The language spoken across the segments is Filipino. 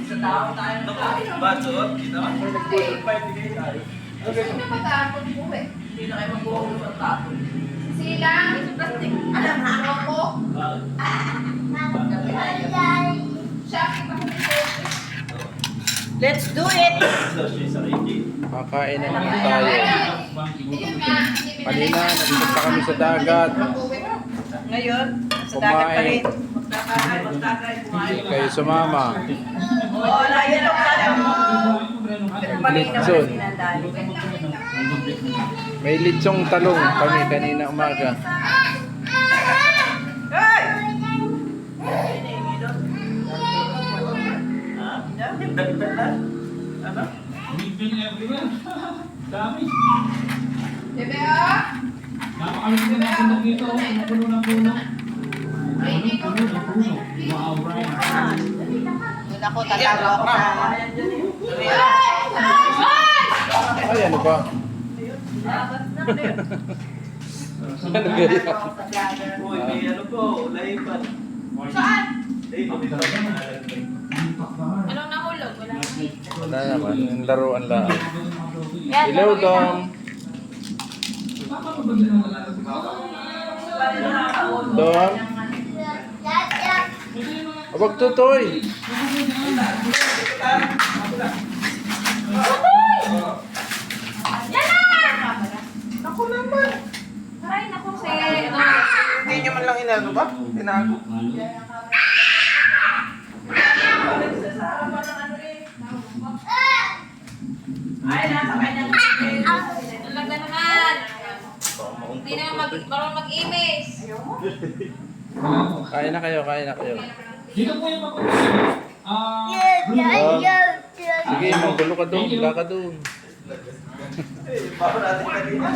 Sa tao tayo na Batot, kita ba? Sino mag-aapon po eh? Hindi na kayo mag-uulog ang tapo. Silang? Plastic. Alam na. Roko? Siya, kita ko dito. Let's do it! Kakain na naman tayo. Ayun nga. Kanina, nagpunta kami sa dagat. Ngayon, sa dagat pa rin. Kumain. Magtakay, kumain. Hindi kayo sumama. Oo, layan ang pala mo. Litson. May litsong talong kami kanina umaga. Hey! Dagdag na. Ano? Big everywhere. Dami. Bebe, ah? Napakalit din ang bundok dito. Puno ng puno. Ay, hindi ko. Puno ng puno. Wow, Brian. Doon ako, tatawa ako na. Ay, ano ba? Ano ganyan? Uy, may ano po, laypan. Saan? Anong nahulog? Wala na. Wala naman, yung laruan lang. Hello, Dom. Dom. Abag tutoy. Yan na! Ako naman. Aray, naku, si... Hindi nyo man lang inano ba? Tinago. Ay, nasa kanyang Talaga naman. Hindi na marunong mag-imis. Kain na kayo, kain na kayo. Dito po yung Sige, manggulo ka doon, wala ka doon. Bako natin kanina.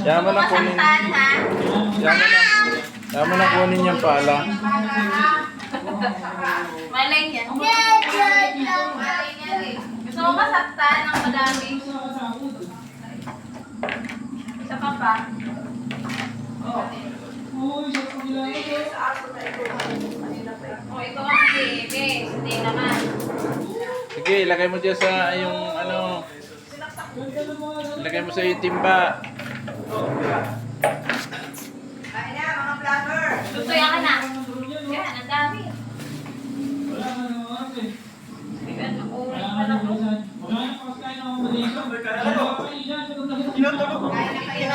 Yaman na kunin. Yaman na kunin yung pala. Malay niyan. Malay niyan eh. Gusto mo masaktan ng madami? Isa pa pa. Oh, ikaw ang bibis. Hindi naman. Sige, ilagay mo dyan sa yung ano. Ilagay mo sa yung timba. Kain na, mga vlogger. Tutuyan ka na. Yan, ang dami. Ayan, makulit pa na po. Tinutulog. Kain na kayo.